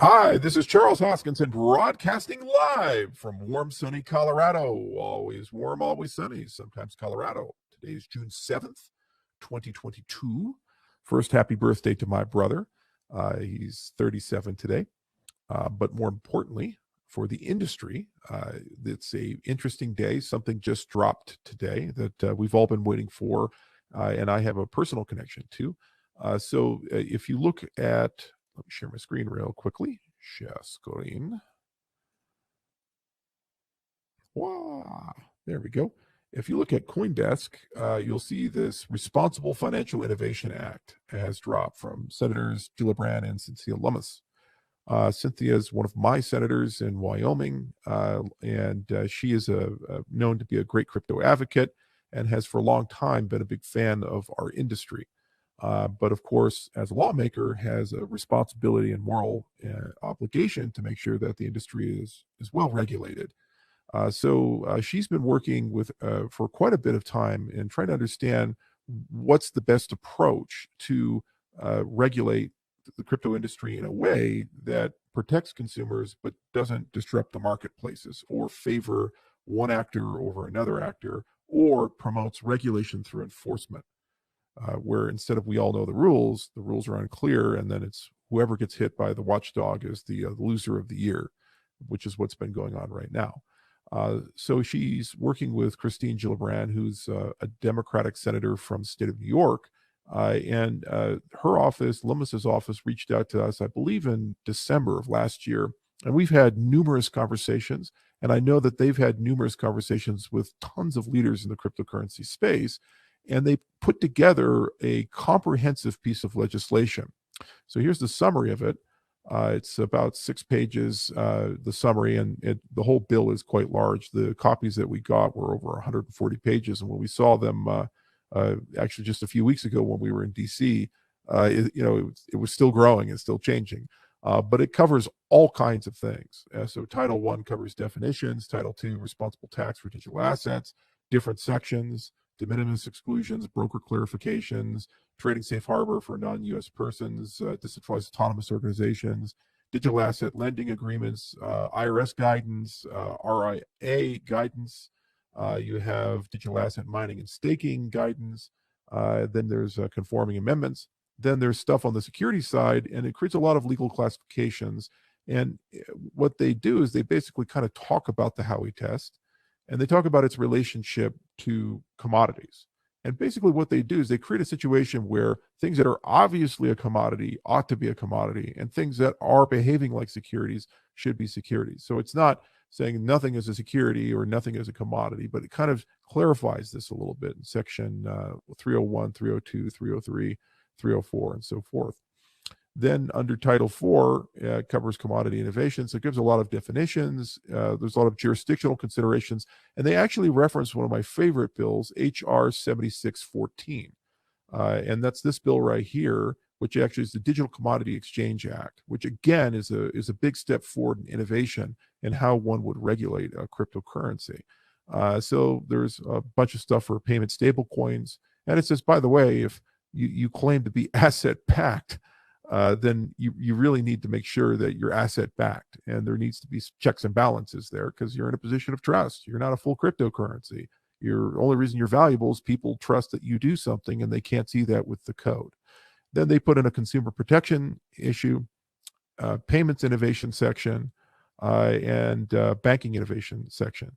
Hi, this is Charles Hoskinson broadcasting live from warm, sunny Colorado. Always warm, always sunny, sometimes Colorado. Today is June 7th, 2022. First, happy birthday to my brother. He's 37 today. But more importantly, for the industry, it's a interesting day. Something just dropped today that we've all been waiting for, and I have a personal connection to. If you look at, let me share my screen real quickly. Share screen. Wow, there we go. If you look at CoinDesk, you'll see this Responsible Financial Innovation Act has dropped from Senators Gillibrand and Cynthia Lummis. Cynthia is one of my senators in Wyoming, and she is known to be a great crypto advocate and has for a long time been a big fan of our industry. But of course, as a lawmaker, has a responsibility and moral obligation to make sure that the industry is well regulated. She's been working with for quite a bit of time and trying to understand what's the best approach to regulate the crypto industry in a way that protects consumers but doesn't disrupt the marketplaces or favor one actor over another actor or promotes regulation through enforcement. Where instead of we all know the rules are unclear, and then it's whoever gets hit by the watchdog is the loser of the year, which is what's been going on right now. So she's working with Christine Gillibrand, who's a Democratic senator from the state of New York. And her office, Lummis's office, reached out to us, I believe, in December of last year. And we've had numerous conversations. And I know that they've had numerous conversations with tons of leaders in the cryptocurrency space. And they put together a comprehensive piece of legislation. So here's the summary of it. It's about 6 pages, the summary, and the whole bill is quite large. The copies that we got were over 140 pages. And when we saw them, actually just a few weeks ago when we were in DC, it was still growing and still changing. But it covers all kinds of things. So Title I covers definitions, Title II, responsible tax for digital assets, different sections, de minimis exclusions, broker clarifications, trading safe harbor for non-U.S. persons, decentralized autonomous organizations, digital asset lending agreements, IRS guidance, RIA guidance. You have digital asset mining and staking guidance. Then there's conforming amendments. Then there's stuff on the security side, and it creates a lot of legal classifications. And what they do is they basically kind of talk about the Howey test, and they talk about its relationship to commodities. And basically what they do is they create a situation where things that are obviously a commodity ought to be a commodity, and things that are behaving like securities should be securities. So it's not saying nothing is a security or nothing is a commodity, but it kind of clarifies this a little bit in section 301, 302, 303, 304, and so forth. Then under Title IV, it covers commodity innovation. So it gives a lot of definitions. There's a lot of jurisdictional considerations. And they actually reference one of my favorite bills, H.R. 7614. And that's this bill right here, which actually is the Digital Commodity Exchange Act, which again is a big step forward in innovation in how one would regulate a cryptocurrency. So there's a bunch of stuff for payment stable coins. And it says, by the way, if you claim to be asset backed, then you really need to make sure that you're asset backed, and there needs to be checks and balances there because you're in a position of trust. You're not a full cryptocurrency. Your only reason you're valuable is people trust that you do something, and they can't see that with the code. Then they put in a consumer protection issue, payments innovation section, and banking innovation section.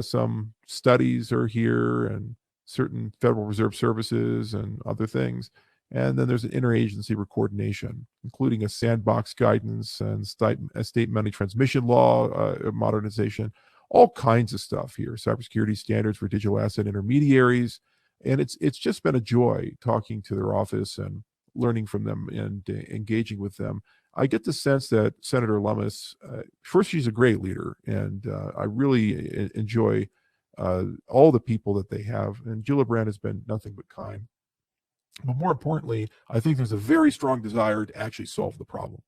Some studies are here and certain Federal Reserve services and other things. And then there's an interagency coordination, including a sandbox guidance and state money transmission law modernization, all kinds of stuff here. Cybersecurity standards for digital asset intermediaries, and it's just been a joy talking to their office and learning from them and engaging with them. I get the sense that Senator Lummis, first, she's a great leader, and I really enjoy all the people that they have. And Gillibrand has been nothing but kind. But more importantly, I think there's a very strong desire to actually solve the problem.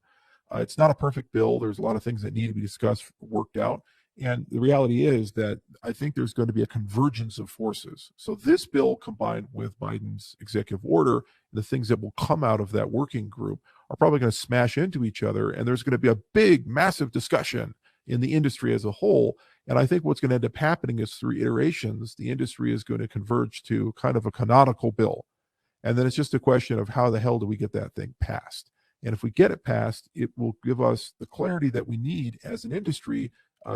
It's not a perfect bill. There's a lot of things that need to be discussed, worked out. And the reality is that I think there's going to be a convergence of forces. So this bill combined with Biden's executive order, the things that will come out of that working group are probably going to smash into each other, and there's going to be a big, massive discussion in the industry as a whole. And I think what's going to end up happening is through iterations, the industry is going to converge to kind of a canonical bill. And then it's just a question of how the hell do we get that thing passed? And if we get it passed, it will give us the clarity that we need as an industry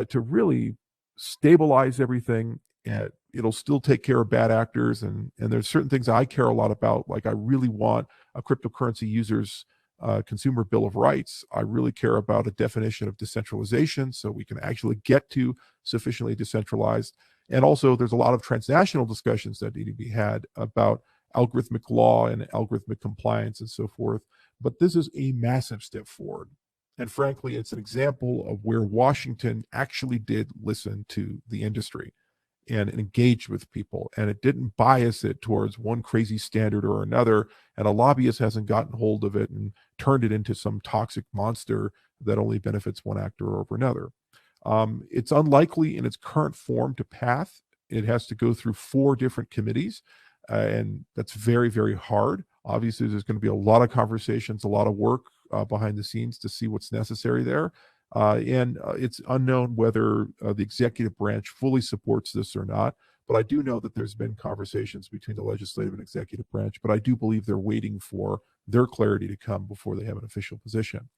to really stabilize everything. And it'll still take care of bad actors. And there's certain things I care a lot about. Like I really want a cryptocurrency user's consumer bill of rights. I really care about a definition of decentralization so we can actually get to sufficiently decentralized. And also, there's a lot of transnational discussions that need to be had about algorithmic law and algorithmic compliance and so forth. But this is a massive step forward. And frankly, it's an example of where Washington actually did listen to the industry and engaged with people, and it didn't bias it towards one crazy standard or another, and a lobbyist hasn't gotten hold of it and turned it into some toxic monster that only benefits one actor over another. It's unlikely in its current form to pass. It has to go through 4 different committees, and that's very, very hard. Obviously, there's going to be a lot of conversations, a lot of work behind the scenes to see what's necessary there. And it's unknown whether the executive branch fully supports this or not. But I do know that there's been conversations between the legislative and executive branch, but I do believe they're waiting for their clarity to come before they have an official position.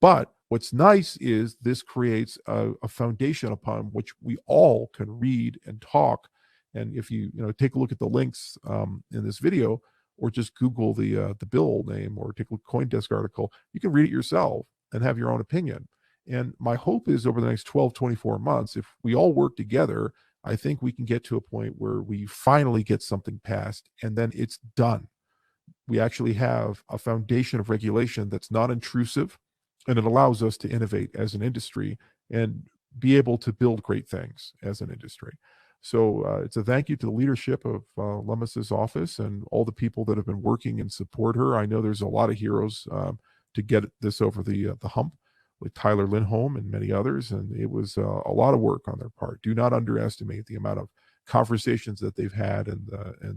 But what's nice is this creates a foundation upon which we all can read and talk. And if you take a look at the links in this video, or just Google the bill name, or take a look at CoinDesk article, you can read it yourself and have your own opinion. And my hope is over the next 12, 24 months, if we all work together, I think we can get to a point where we finally get something passed and then it's done. We actually have a foundation of regulation that's not intrusive, and it allows us to innovate as an industry and be able to build great things as an industry. So it's a thank you to the leadership of Lummis's office and all the people that have been working and support her. I know there's a lot of heroes to get this over the hump, with Tyler Lindholm and many others, and it was a lot of work on their part. Do not underestimate the amount of conversations that they've had, and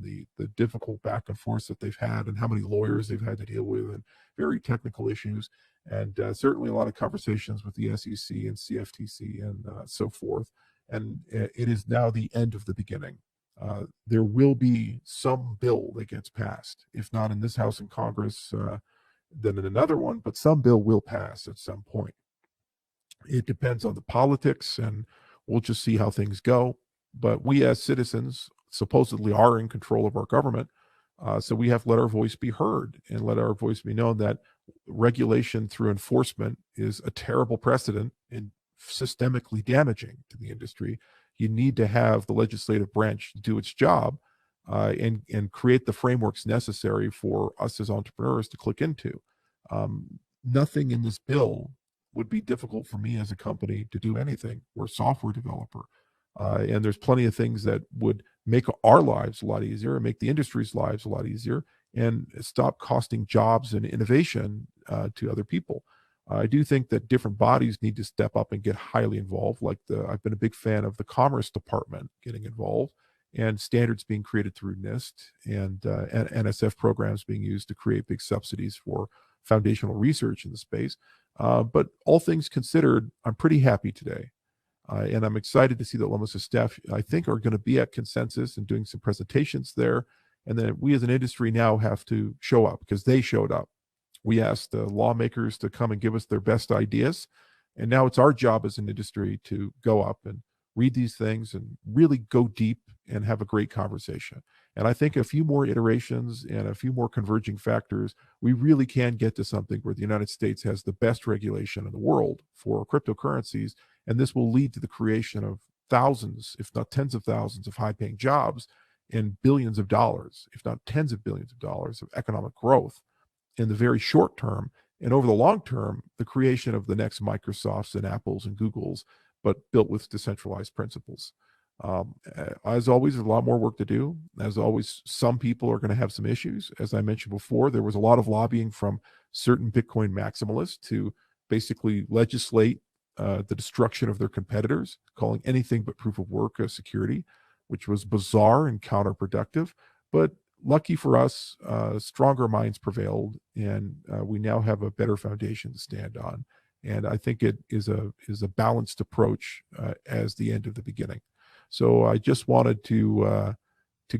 the difficult back and forth that they've had, and how many lawyers they've had to deal with, and very technical issues, and certainly a lot of conversations with the SEC and CFTC and so forth. And it is now the end of the beginning. There will be some bill that gets passed, if not in this House and Congress, then in another one, but some bill will pass at some point. It depends on the politics, and we'll just see how things go. But we as citizens supposedly are in control of our government. So we have to let our voice be heard and let our voice be known that regulation through enforcement is a terrible precedent and systemically damaging to the industry. You need to have the legislative branch do its job and create the frameworks necessary for us as entrepreneurs to click into. Nothing in this bill would be difficult for me as a company to do anything. We're a software developer. And there's plenty of things that would make our lives a lot easier and make the industry's lives a lot easier and stop costing jobs and innovation to other people. I do think that different bodies need to step up and get highly involved. I've been a big fan of the Commerce Department getting involved, and standards being created through NIST, and NSF programs being used to create big subsidies for foundational research in the space. But all things considered, I'm pretty happy today. And I'm excited to see that Lummis's staff, I think, are going to be at consensus and doing some presentations there. And then we as an industry now have to show up, because they showed up. We asked the lawmakers to come and give us their best ideas. And now it's our job as an industry to go up and read these things and really go deep and have a great conversation. And I think a few more iterations and a few more converging factors, we really can get to something where the United States has the best regulation in the world for cryptocurrencies. And this will lead to the creation of thousands, if not tens of thousands, of high-paying jobs and billions of dollars, if not tens of billions of dollars of economic growth in the very short term. And over the long term, the creation of the next Microsofts and Apples and Googles, but built with decentralized principles. As always, there's a lot more work to do. As always, some people are going to have some issues. As I mentioned before, there was a lot of lobbying from certain Bitcoin maximalists to basically legislate the destruction of their competitors, calling anything but proof of work a security, which was bizarre and counterproductive. But lucky for us, stronger minds prevailed, and we now have a better foundation to stand on. And I think it is a balanced approach as the end of the beginning. So I just wanted to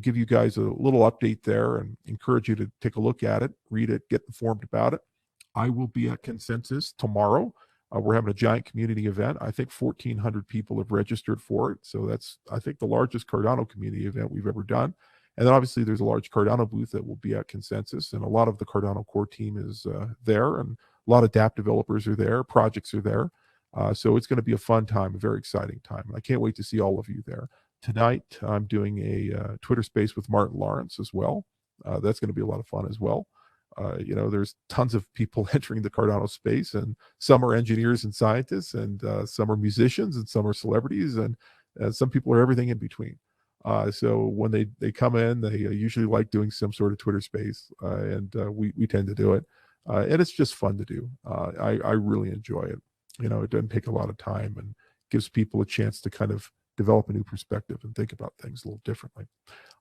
give you guys a little update there and encourage you to take a look at it, read it, get informed about it. I will be at Consensus tomorrow. We're having a giant community event. I think 1,400 people have registered for it. So that's, I think, the largest Cardano community event we've ever done. And then obviously there's a large Cardano booth that will be at Consensus. And a lot of the Cardano core team is there. And a lot of dApp developers are there. Projects are there. So it's going to be a fun time, a very exciting time. And I can't wait to see all of you there. Tonight, I'm doing a Twitter space with Martin Lawrence as well. That's going to be a lot of fun as well. There's tons of people entering the Cardano space, and some are engineers and scientists, and some are musicians, and some are celebrities, and some people are everything in between. So when they come in, they usually like doing some sort of Twitter space, and we tend to do it. And it's just fun to do. I really enjoy it. It doesn't take a lot of time and gives people a chance to kind of develop a new perspective and think about things a little differently.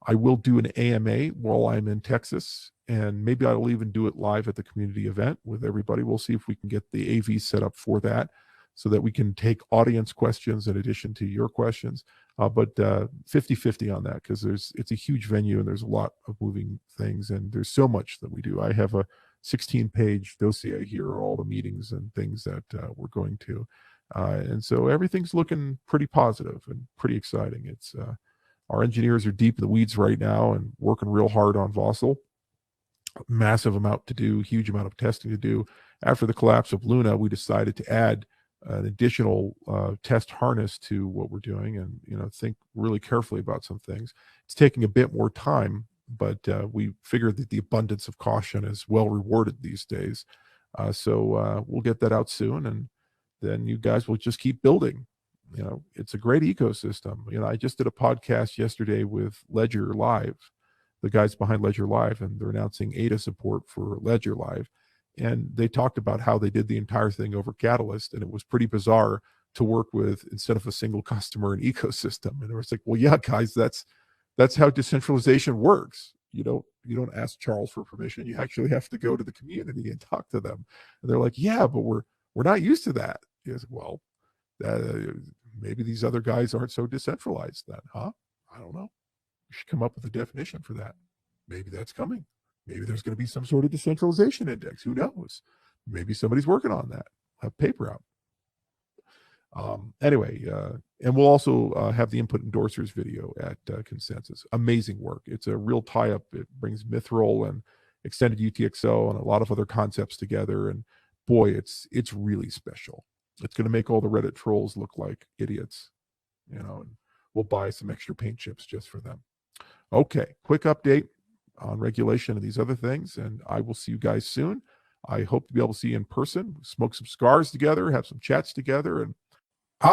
I will do an AMA while I'm in Texas, and maybe I'll even do it live at the community event with everybody. We'll see if we can get the AV set up for that so that we can take audience questions in addition to your questions. But 50-50 on that, because it's a huge venue and there's a lot of moving things, and there's so much that we do. I have a 16-page dossier here, all the meetings and things that we're going to. And so everything's looking pretty positive and pretty exciting. It's our engineers are deep in the weeds right now and working real hard on Vossel. Massive amount to do, huge amount of testing to do. After the collapse of Luna, we decided to add an additional test harness to what we're doing, and think really carefully about some things. It's taking a bit more time, but we figured that the abundance of caution is well rewarded these days. So we'll get that out soon, and then you guys will just keep building. It's a great ecosystem. I just did a podcast yesterday with Ledger Live, the guys behind Ledger Live, and they're announcing ADA support for Ledger Live. And they talked about how they did the entire thing over Catalyst, and it was pretty bizarre to work with, instead of a single customer, an ecosystem. And it was like, well, yeah, guys, that's how decentralization works. You don't ask Charles for permission. You actually have to go to the community and talk to them. And they're like, yeah, but we're not used to that. Yes, well, maybe these other guys aren't so decentralized then, huh? I don't know. We should come up with a definition for that. Maybe that's coming. Maybe there's going to be some sort of decentralization index. Who knows? Maybe somebody's working on that. Have paper out. Anyway, and we'll also have the input endorsers video at Consensus. Amazing work. It's a real tie-up. It brings Mithril and extended UTXO and a lot of other concepts together. And boy, it's really special. It's going to make all the Reddit trolls look like idiots, and we'll buy some extra paint chips just for them. Okay, quick update on regulation and these other things, and I will see you guys soon. I hope to be able to see you in person, smoke some cigars together, have some chats together, and